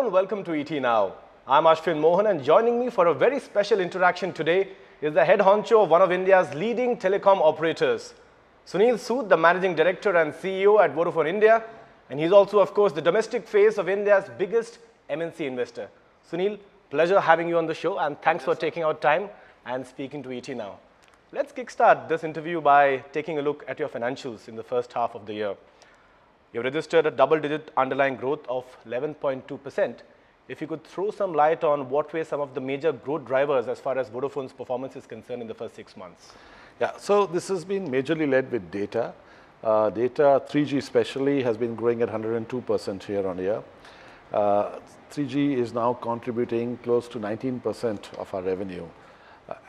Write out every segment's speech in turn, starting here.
Rahul, welcome to ET Now. I'm Ashwin Mohan, and joining me for a very special interaction today is the head honcho of one of India's leading telecom operators, Sunil Sood, the Managing Director and CEO at Vodafone India, and he's also, of course, the domestic face of India's biggest MNC investor. Sunil, pleasure having you on the show, and thanks for taking out time and speaking to ET Now. Let's kickstart this interview by taking a look at your financials in the first half of the year. You've registered a double-digit underlying growth of 11.2%. If you could throw some light on what were some of the major growth drivers as far as Vodafone's performance is concerned in the first 6 months. Yeah, so this has been majorly led with data. Data, 3G especially, has been growing at 102% year on year. 3G is now contributing close to 19% of our revenue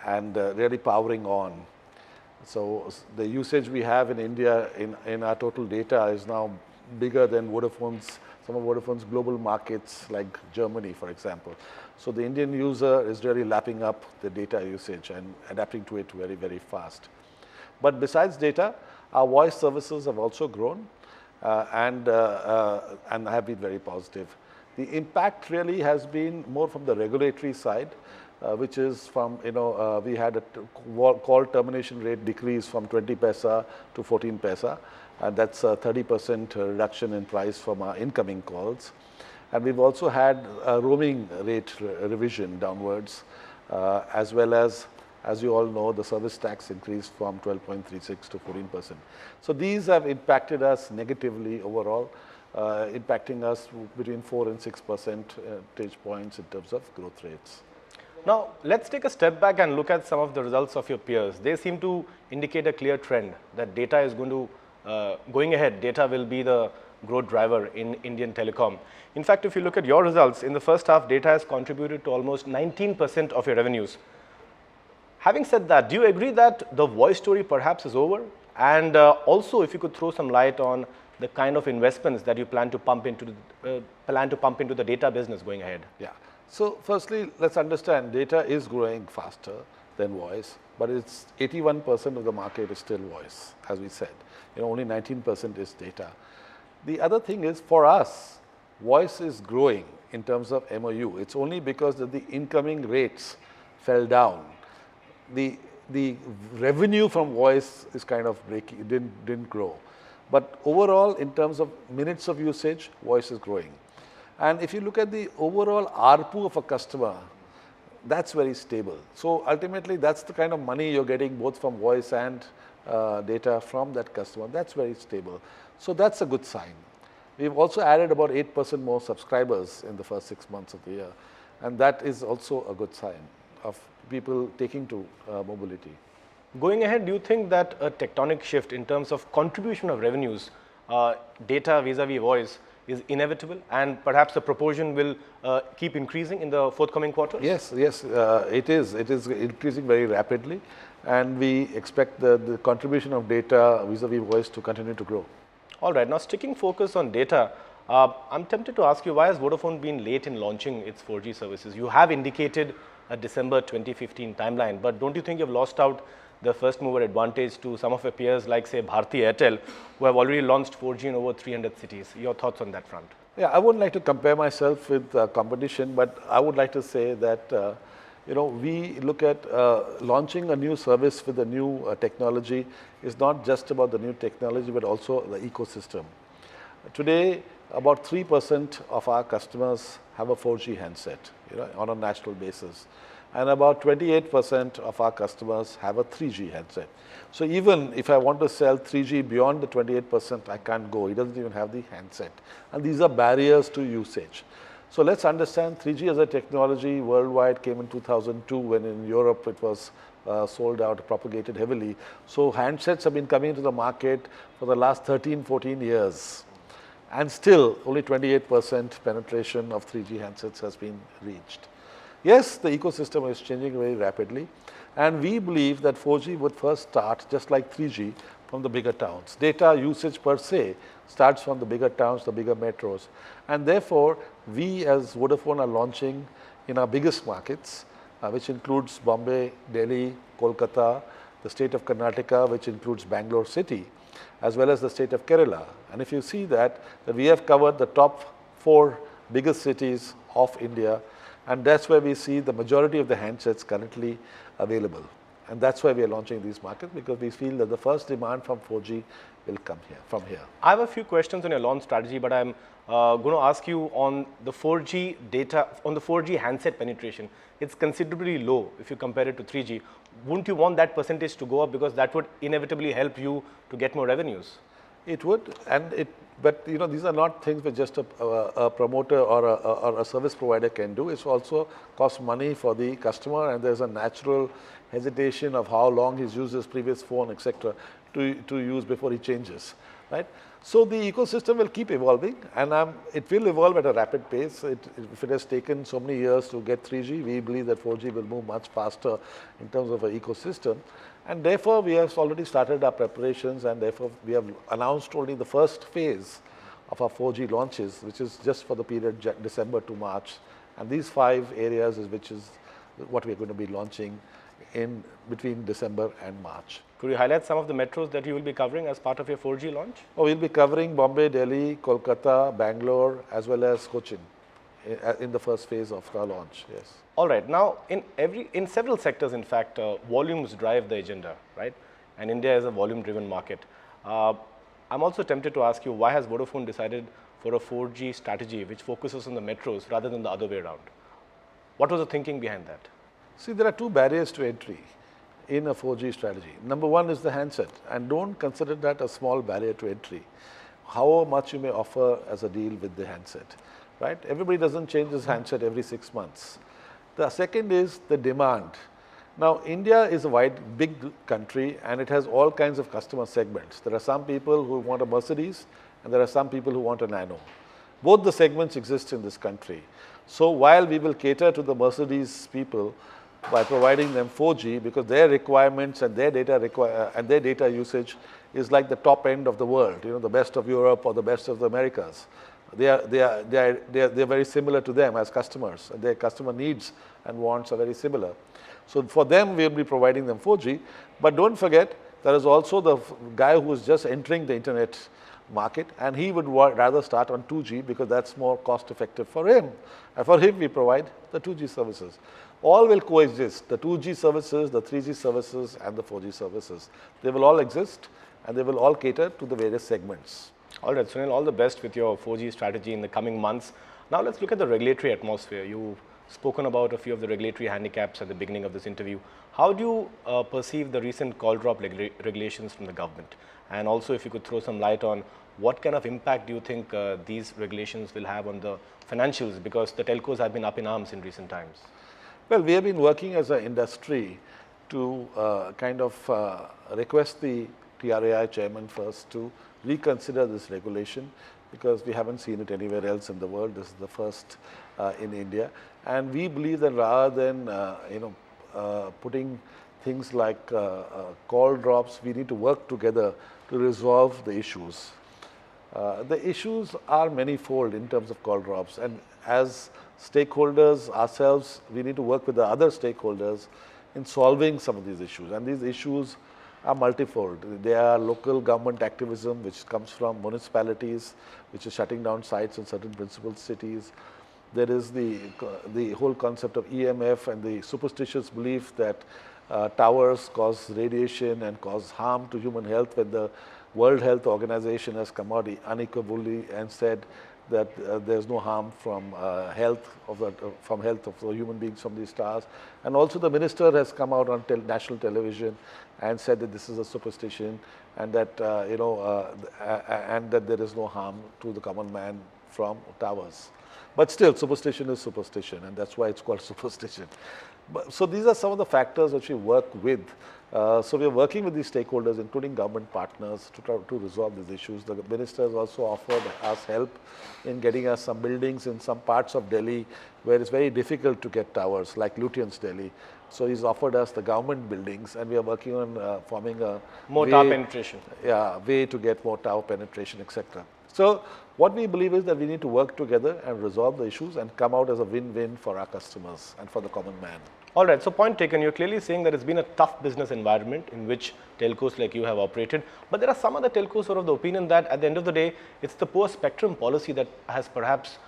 and really powering on. So the usage we have in India in our total data is now bigger than some of Vodafone's global markets like Germany, for example. So the Indian user is really lapping up the data usage and adapting to it very, very fast. But besides data, our voice services have also grown and have been very positive. The impact really has been more from the regulatory side, which is from, we had a call termination rate decrease from 20 paisa to 14 paisa. And that's a 30% reduction in price from our incoming calls. And we've also had a roaming rate revision downwards, as well as you all know, the service tax increased from 12.36 to 14%. So these have impacted us negatively overall, impacting us between 4 and 6 percentage points in terms of growth rates. Now, let's take a step back and look at some of the results of your peers. They seem to indicate a clear trend that data is going ahead, data will be the growth driver in Indian telecom. In fact, if you look at your results, in the first half, data has contributed to almost 19% of your revenues. Having said that, do you agree that the voice story perhaps is over? And also, if you could throw some light on the kind of investments that you plan to pump into the data business going ahead. Yeah. So firstly, let's understand data is growing faster than voice, but it's 81% of the market is still voice, as we said. Only 19% is data. The other thing is, for us, voice is growing in terms of MOU. It's only because that the incoming rates fell down. The revenue from voice is kind of breaking, didn't grow. But overall, in terms of minutes of usage, voice is growing. And if you look at the overall ARPU of a customer, that's very stable. So ultimately, that's the kind of money you're getting both from voice and data from that customer. That's very stable. So that's a good sign. We've also added about 8% more subscribers in the first 6 months of the year. And that is also a good sign of people taking to mobility. Going ahead, do you think that a tectonic shift in terms of contribution of revenues, data vis-a-vis voice, is inevitable, and perhaps the proportion will keep increasing in the forthcoming quarters? Yes, it is. It is increasing very rapidly, and we expect the contribution of data vis-a-vis voice to continue to grow. All right. Now, sticking focus on data, I'm tempted to ask you, why has Vodafone been late in launching its 4G services? You have indicated a December 2015 timeline, but don't you think you've lost out the first mover advantage to some of your peers like, say, Bharti Airtel, who have already launched 4G in over 300 cities? Your thoughts on that front? Yeah, I wouldn't like to compare myself with competition, but I would like to say that we look at launching a new service with a new technology is not just about the new technology, but also the ecosystem. Today, about 3% of our customers have a 4G handset, on a national basis. And about 28% of our customers have a 3G handset. So even if I want to sell 3G beyond the 28%, I can't go. It doesn't even have the handset. And these are barriers to usage. So let's understand 3G as a technology worldwide came in 2002, when in Europe it was sold out, propagated heavily. So handsets have been coming into the market for the last 13, 14 years. And still, only 28% penetration of 3G handsets has been reached. Yes, the ecosystem is changing very rapidly, and we believe that 4G would first start, just like 3G, from the bigger towns. Data usage per se starts from the bigger towns, the bigger metros. And therefore, we as Vodafone are launching in our biggest markets, which includes Bombay, Delhi, Kolkata, the state of Karnataka, which includes Bangalore city, as well as the state of Kerala. And if you see that we have covered the top 4 biggest cities of India, and that's where we see the majority of the handsets currently available. And that's why we are launching these markets, because we feel that the first demand from 4G will come from here. I have a few questions on your launch strategy, but I'm going to ask you on the 4G data, on the 4G handset penetration. It's considerably low if you compare it to 3G. Wouldn't you want that percentage to go up, because that would inevitably help you to get more revenues? It would, but you know, these are not things that just a promoter or a service provider can do. It's also costs money for the customer, and there's a natural hesitation of how long he's used his previous phone, etc., to use before he changes, right? So the ecosystem will keep evolving, and it will evolve at a rapid pace. If it has taken so many years to get 3G, we believe that 4G will move much faster in terms of an ecosystem. And therefore, we have already started our preparations, and therefore, we have announced only the first phase of our 4G launches, which is just for the period December to March. And these 5 areas which is what we are going to be launching in between December and March. Could you highlight some of the metros that you will be covering as part of your 4G launch? Oh, we'll be covering Bombay, Delhi, Kolkata, Bangalore, as well as Cochin in the first phase of our launch, yes. All right. Now, in several sectors, in fact, volumes drive the agenda, right? And India is a volume-driven market. I'm also tempted to ask you, why has Vodafone decided for a 4G strategy which focuses on the metros rather than the other way around? What was the thinking behind that? See, there are 2 barriers to entry in a 4G strategy. Number 1 is the handset, and don't consider that a small barrier to entry. How much you may offer as a deal with the handset, right? Everybody doesn't change his handset every 6 months. The second is the demand. Now, India is a big country, and it has all kinds of customer segments. There are some people who want a Mercedes, and there are some people who want a Nano. Both the segments exist in this country. So while we will cater to the Mercedes people by providing them 4G, because their requirements and their data usage is like the top end of the world, you know, the best of Europe or the best of the Americas. They are very similar to them as customers. Their customer needs and wants are very similar. So for them, we'll be providing them 4G. But don't forget, there is also the guy who is just entering the internet market, and he would rather start on 2G because that's more cost effective for him. And for him, we provide the 2G services. All will coexist, the 2G services, the 3G services, and the 4G services. They will all exist, and they will all cater to the various segments. All right, Sunil, all the best with your 4G strategy in the coming months. Now let's look at the regulatory atmosphere. You've spoken about a few of the regulatory handicaps at the beginning of this interview. How do you perceive the recent call drop regulations from the government? And also, if you could throw some light on what kind of impact do you think these regulations will have on the financials, because the telcos have been up in arms in recent times? Well, we have been working as an industry to request the TRAI chairman first to reconsider this regulation, because we haven't seen it anywhere else in the world. This is the first in India, and we believe that rather than putting things like call drops, we need to work together to resolve the issues. The issues are manifold in terms of call drops, and as stakeholders ourselves, we need to work with the other stakeholders in solving some of these issues, and these issues are multifold. They are local government activism, which comes from municipalities, which is shutting down sites in certain principal cities. There is the whole concept of EMF and the superstitious belief that towers cause radiation and cause harm to human health, when the World Health Organization has come out unequivocally and said that there's no harm from health of the human beings from these towers. And also the minister has come out on national television and said that this is a superstition, and that and that there is no harm to the common man from towers. But still, superstition is superstition, and that's why it's called superstition. So these are some of the factors which we work with. So we are working with these stakeholders, including government partners, to try to resolve these issues. The minister has also offered us help in getting us some buildings in some parts of Delhi where it's very difficult to get towers, like Lutyens, Delhi. So he's offered us the government buildings, and we are working on forming a more tower penetration. Yeah, way to get more tower penetration, etc. So what we believe is that we need to work together and resolve the issues and come out as a win-win for our customers and for the common man. All right, so point taken. You're clearly saying that it's been a tough business environment in which telcos like you have operated. But there are some other telcos who are of the opinion that at the end of the day, it's the poor spectrum policy that has perhaps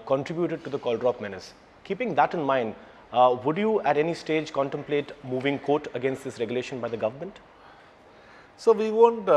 contributed to the call drop menace. Keeping that in mind, would you at any stage contemplate moving court against this regulation by the government? So we won't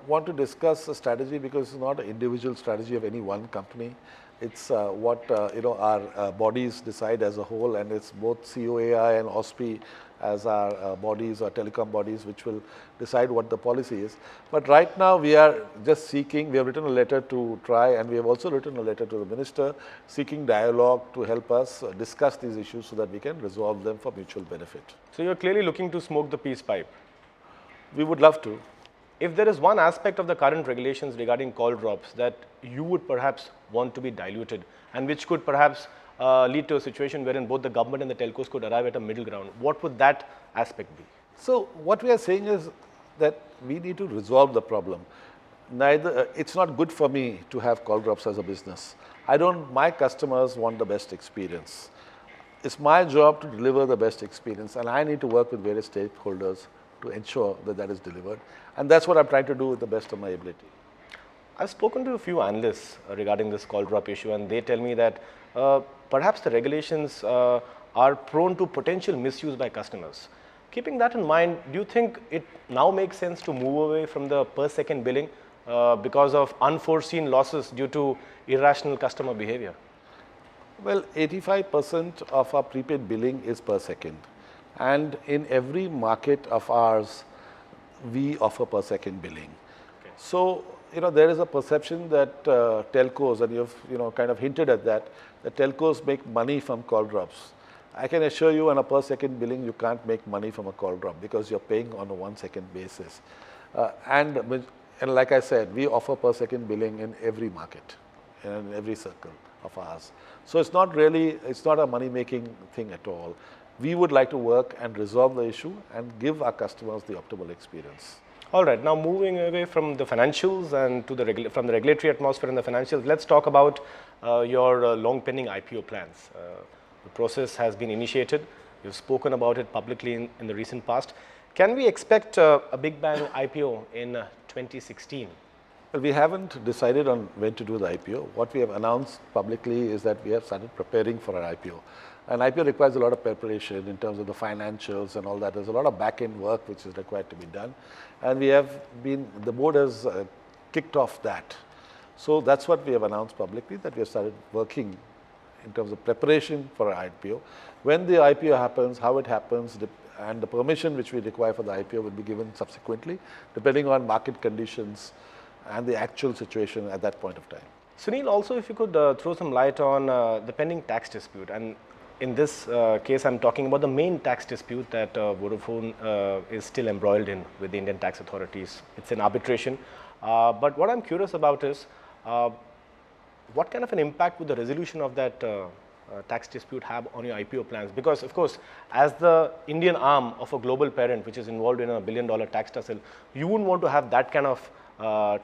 want to discuss a strategy because it's not an individual strategy of any one company. It's what our bodies decide as a whole, and it's both COAI and OSPI as our bodies or telecom bodies which will decide what the policy is. But right now we are just seeking, we have written a letter to try, and we have also written a letter to the minister seeking dialogue to help us discuss these issues so that we can resolve them for mutual benefit. So you're clearly looking to smoke the peace pipe. We would love to. If there is one aspect of the current regulations regarding call drops that you would perhaps want to be diluted and which could perhaps lead to a situation wherein both the government and the telcos could arrive at a middle ground, what would that aspect be? So what we are saying is that we need to resolve the problem. It's not good for me to have call drops as a business. My customers want the best experience. It's my job to deliver the best experience, and I need to work with various stakeholders to ensure that that is delivered. And that's what I'm trying to do with the best of my ability. I've spoken to a few analysts regarding this call drop issue, and they tell me that perhaps the regulations are prone to potential misuse by customers. Keeping that in mind, do you think it now makes sense to move away from the per second billing because of unforeseen losses due to irrational customer behavior? Well, 85% of our prepaid billing is per second. And in every market of ours, we offer per second billing. Okay. So, there is a perception that telcos, and you've kind of hinted at that telcos make money from call drops. I can assure you on a per second billing, you can't make money from a call drop because you're paying on a 1 second basis. And like I said, we offer per second billing in every market, in every circle of ours. So it's not a money making thing at all. We would like to work and resolve the issue and give our customers the optimal experience. All right, now moving away from the financials and to from the regulatory atmosphere and the financials, let's talk about your long pending IPO plans. The process has been initiated. You've spoken about it publicly in the recent past. Can we expect a big bang IPO in 2016? Well, we haven't decided on when to do the IPO. What we have announced publicly is that we have started preparing for an IPO. An IPO requires a lot of preparation in terms of the financials and all that. There's a lot of back-end work which is required to be done. And the board has kicked off that. So that's what we have announced publicly, that we have started working in terms of preparation for an IPO. When the IPO happens, how it happens, and the permission which we require for the IPO will be given subsequently, depending on market conditions and the actual situation at that point of time. Sunil, also if you could throw some light on the pending tax dispute. And in this case, I'm talking about the main tax dispute that Vodafone is still embroiled in with the Indian tax authorities. It's an arbitration. But what I'm curious about is, what kind of an impact would the resolution of that tax dispute have on your IPO plans? Because, of course, as the Indian arm of a global parent which is involved in a $1 billion tax tussle, you wouldn't want to have that kind of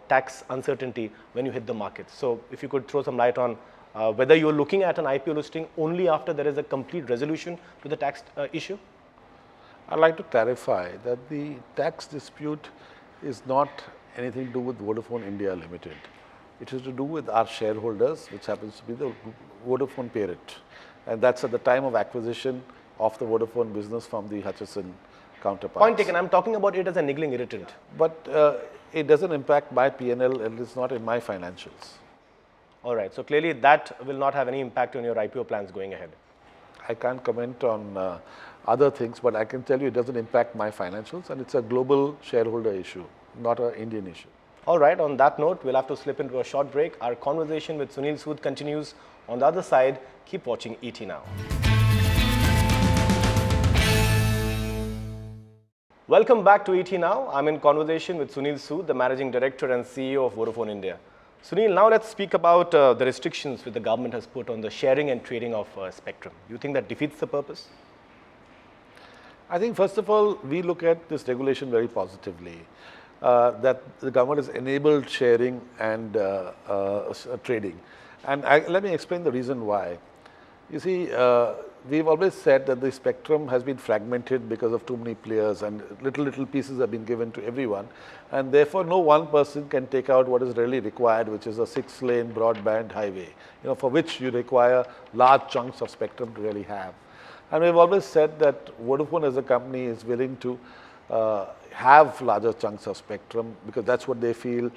tax uncertainty when you hit the market. So if you could throw some light on whether you're looking at an IPO listing only after there is a complete resolution to the tax issue? I'd like to clarify that the tax dispute is not anything to do with Vodafone India Limited. It is to do with our shareholders, which happens to be the Vodafone parent. And that's at the time of acquisition of the Vodafone business from the Hutchison counterparts. Point taken. I'm talking about it as a niggling irritant. But it doesn't impact my P&L, and it's not in my financials. All right. So clearly that will not have any impact on your IPO plans going ahead. I can't comment on other things, but I can tell you it doesn't impact my financials, and it's a global shareholder issue, not an Indian issue. All right. On that note, we'll have to slip into a short break. Our conversation with Sunil Sood continues on the other side. Keep watching ET Now. Welcome back to ET Now. I'm in conversation with Sunil Sood, the Managing Director and CEO of Vodafone India. Sunil, now let's speak about the restrictions which the government has put on the sharing and trading of spectrum. Do you think that defeats the purpose? I think, first of all, we look at this regulation very positively, that the government has enabled sharing and trading. And let me explain the reason why. You see, we've always said that the spectrum has been fragmented because of too many players, and little pieces have been given to everyone, and therefore no one person can take out what is really required, which is a 6-lane broadband highway, for which you require large chunks of spectrum to really have. And we've always said that Vodafone as a company is willing to have larger chunks of spectrum, because that's what they feel,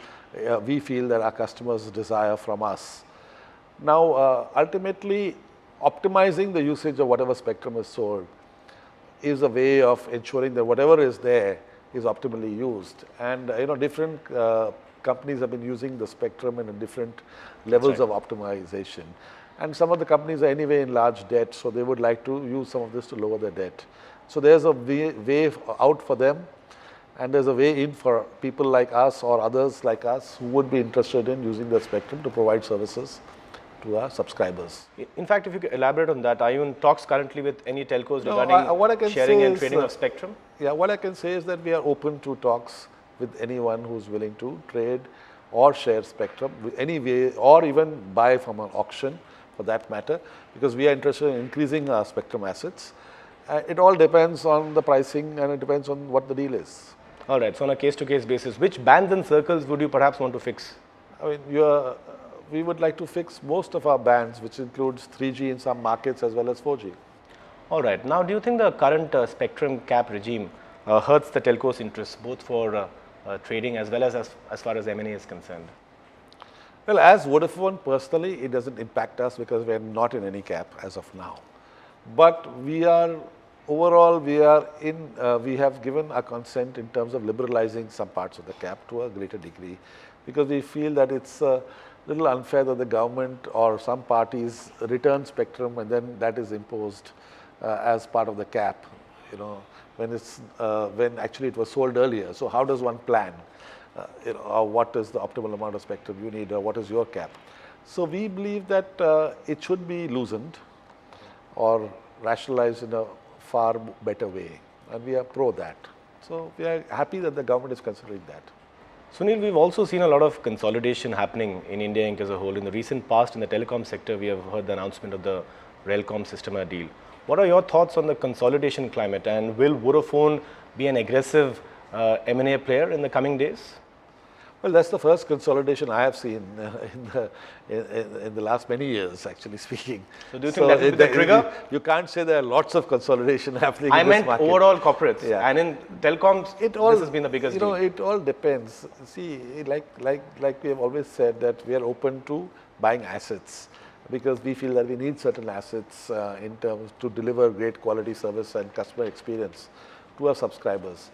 we feel that our customers desire from us. Now, ultimately, optimizing the usage of whatever spectrum is sold is a way of ensuring that whatever is there is optimally used. And different companies have been using the spectrum in different levels of optimization. And some of the companies are anyway in large debt, so they would like to use some of this to lower their debt. So there's a way out for them, and there's a way in for people like us or others like us who would be interested in using the spectrum to provide services to our subscribers. In fact, if you could elaborate on that, are you in talks currently with any telcos regarding sharing and trading of spectrum? Yeah, what I can say is that we are open to talks with anyone who's willing to trade or share spectrum with any way, or even buy from an auction for that matter, because we are interested in increasing our spectrum assets. It all depends on the pricing, and it depends on what the deal is. All right, so on a case-to-case basis, which bands and circles would you perhaps want to fix? I mean, we would like to fix most of our bands, which includes 3G in some markets as well as 4G. All right. Now, do you think the current spectrum cap regime hurts the telco's interests, both for trading as well as far as M&A is concerned? Well, as Vodafone personally, it doesn't impact us because we are not in any cap as of now. But we are, overall, we have given our consent in terms of liberalizing some parts of the cap to a greater degree, because we feel that it's little unfair that the government or some parties return spectrum and then that is imposed as part of the cap, when actually it was sold earlier. So how does one plan, or what is the optimal amount of spectrum you need, or what is your cap? So we believe that it should be loosened or rationalized in a far better way, and we are pro that. So we are happy that the government is considering that. Sunil, we've also seen a lot of consolidation happening in India Inc. as a whole. In the recent past, in the telecom sector, we have heard the announcement of the Relcom Systema deal. What are your thoughts on the consolidation climate, and will Vodafone be an aggressive M&A player in the coming days? Well, that's the first consolidation I have seen in the last many years, actually speaking. So do you think that will be the trigger? You can't say there are lots of consolidation happening in this market. I meant overall corporates. Yeah. And in telecoms, this has been the biggest deal. It all depends. See, like we have always said, that we are open to buying assets, because we feel that we need certain assets in terms to deliver great quality service and customer experience to our subscribers.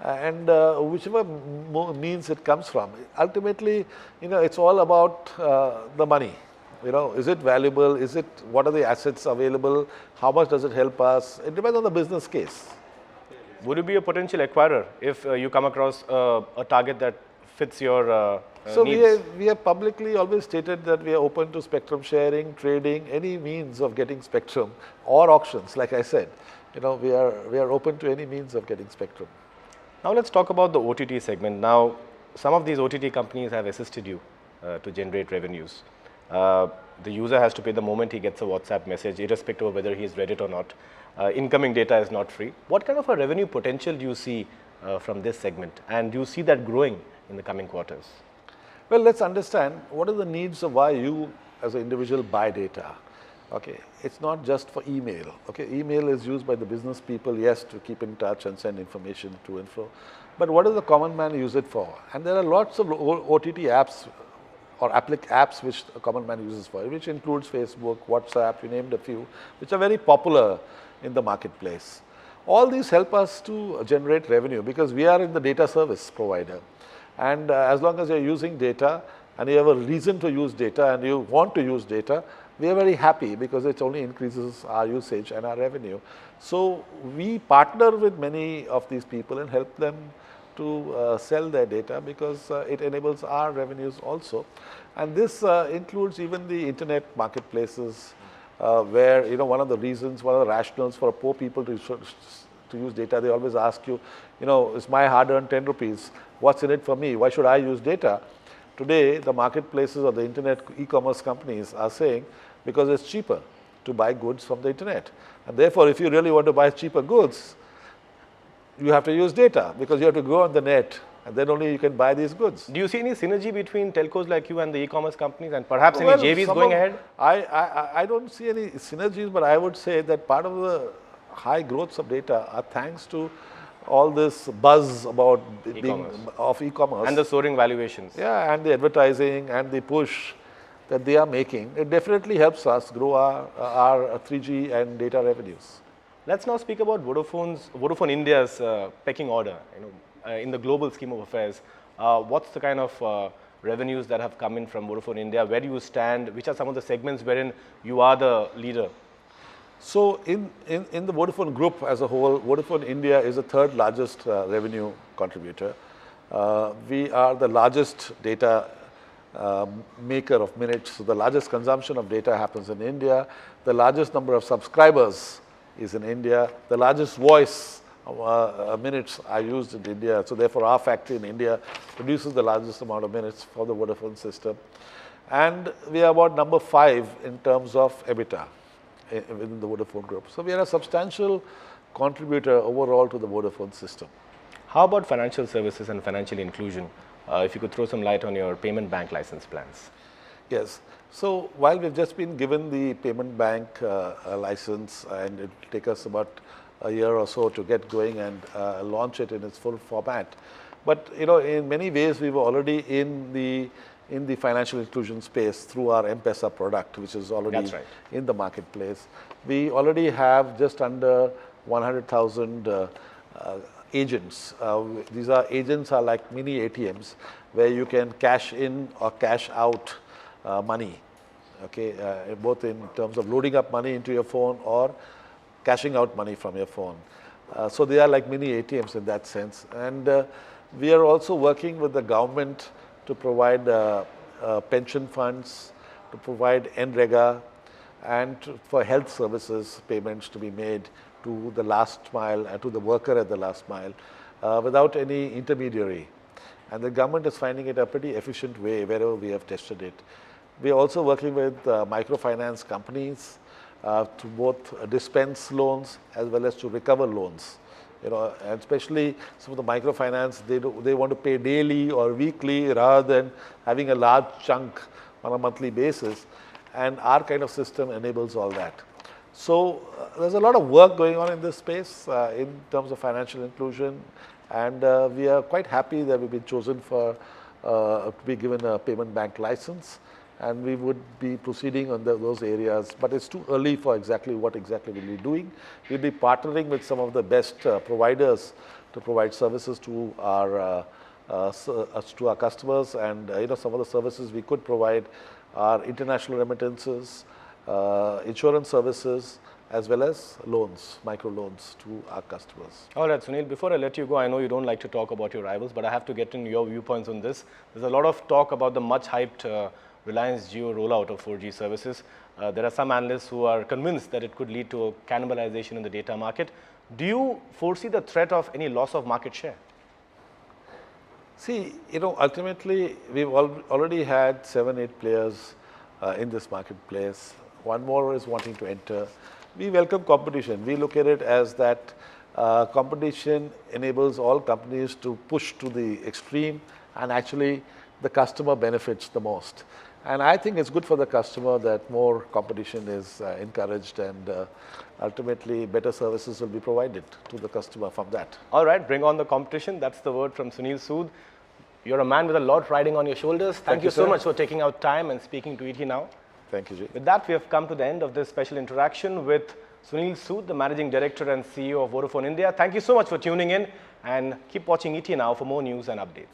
And whichever means it comes from, ultimately, it's all about the money. Is it valuable? What are the assets available? How much does it help us? It depends on the business case. Would you be a potential acquirer if you come across a target that fits your needs? We have publicly always stated that we are open to spectrum sharing, trading, any means of getting spectrum, or auctions. Like I said, we are open to any means of getting spectrum. Now let's talk about the OTT segment. Now, some of these OTT companies have assisted you to generate revenues. The user has to pay the moment he gets a WhatsApp message, irrespective of whether he's read it or not. Incoming data is not free. What kind of a revenue potential do you see from this segment, and do you see that growing in the coming quarters? Well, let's understand what are the needs of why you as an individual buy data. Okay, it's not just for email. Okay, email is used by the business people, yes, to keep in touch and send information to and fro. But what does the common man use it for? And there are lots of OTT apps or apps which a common man uses for, which includes Facebook, WhatsApp, you named a few, which are very popular in the marketplace. All these help us to generate revenue, because we are in the data service provider. And as long as you're using data and you have a reason to use data and you want to use data, we are very happy, because it only increases our usage and our revenue. So we partner with many of these people and help them to sell their data, because it enables our revenues also. And this includes even the internet marketplaces, where one of the reasons, one of the rationales for poor people to use data, they always ask you, it's my hard-earned 10 rupees, what's in it for me? Why should I use data? Today, the marketplaces or the internet e-commerce companies are saying, because it's cheaper to buy goods from the internet. And therefore, if you really want to buy cheaper goods, you have to use data because you have to go on the net and then only you can buy these goods. Do you see any synergy between telcos like you and the e-commerce companies, and perhaps Well, any JVs going ahead? I don't see any synergies, but I would say that part of the high growths of data are thanks to all this buzz about e-commerce. And the soaring valuations. Yeah, and the advertising and the push that they are making. It definitely helps us grow our 3G and data revenues. Let's now speak about Vodafone India's pecking order. In the global scheme of affairs, what's the kind of revenues that have come in from Vodafone India? Where do you stand? Which are some of the segments wherein you are the leader? So in the Vodafone group as a whole, Vodafone India is the third largest revenue contributor. We are the largest data maker of minutes. So the largest consumption of data happens in India. The largest number of subscribers is in India. The largest voice minutes are used in India. So therefore, our factory in India produces the largest amount of minutes for the Vodafone system. And we are about number 5 in terms of EBITDA within the Vodafone group. So we are a substantial contributor overall to the Vodafone system. How about financial services and financial inclusion? If you could throw some light on your payment bank license plans. Yes. So while we've just been given the payment bank license, and it will take us about a year or so to get going and launch it in its full format. But in many ways, we were already in the financial inclusion space through our M-Pesa product, which is already in the marketplace. We already have just under 100,000 agents. These agents are like mini ATMs where you can cash in or cash out money, okay, both in terms of loading up money into your phone or cashing out money from your phone. So they are like mini ATMs in that sense. And we are also working with the government to provide pension funds, to provide NREGA, and for health services payments to be made to the last mile and to the worker at the last mile without any intermediary. And the government is finding it a pretty efficient way wherever we have tested it. We are also working with microfinance companies to both dispense loans as well as to recover loans. And especially some of the microfinance, they want to pay daily or weekly rather than having a large chunk on a monthly basis. And our kind of system enables all that. So there's a lot of work going on in this space in terms of financial inclusion. And we are quite happy that we've been chosen to be given a payment bank license. And we would be proceeding on those areas, but it's too early for what exactly we'll be doing. We'll be partnering with some of the best providers to provide services to our customers, and some of the services we could provide are international remittances, insurance services, as well as loans, micro loans to our customers. All right, Sunil, before I let you go, I know you don't like to talk about your rivals, but I have to get in your viewpoints on this. There's a lot of talk about the much hyped Reliance Jio rollout of 4G services. There are some analysts who are convinced that it could lead to a cannibalization in the data market. Do you foresee the threat of any loss of market share? See, ultimately, we've already had 7, 8 players in this marketplace. One more is wanting to enter. We welcome competition. We look at it as that competition enables all companies to push to the extreme, and actually the customer benefits the most. And I think it's good for the customer that more competition is encouraged, and ultimately better services will be provided to the customer from that. All right, bring on the competition. That's the word from Sunil Sood. You're a man with a lot riding on your shoulders. Thank you so much for taking out time and speaking to ET Now. Thank you, Jay. With that, we have come to the end of this special interaction with Sunil Sood, the Managing Director and CEO of Vodafone India. Thank you so much for tuning in, and keep watching ET Now for more news and updates.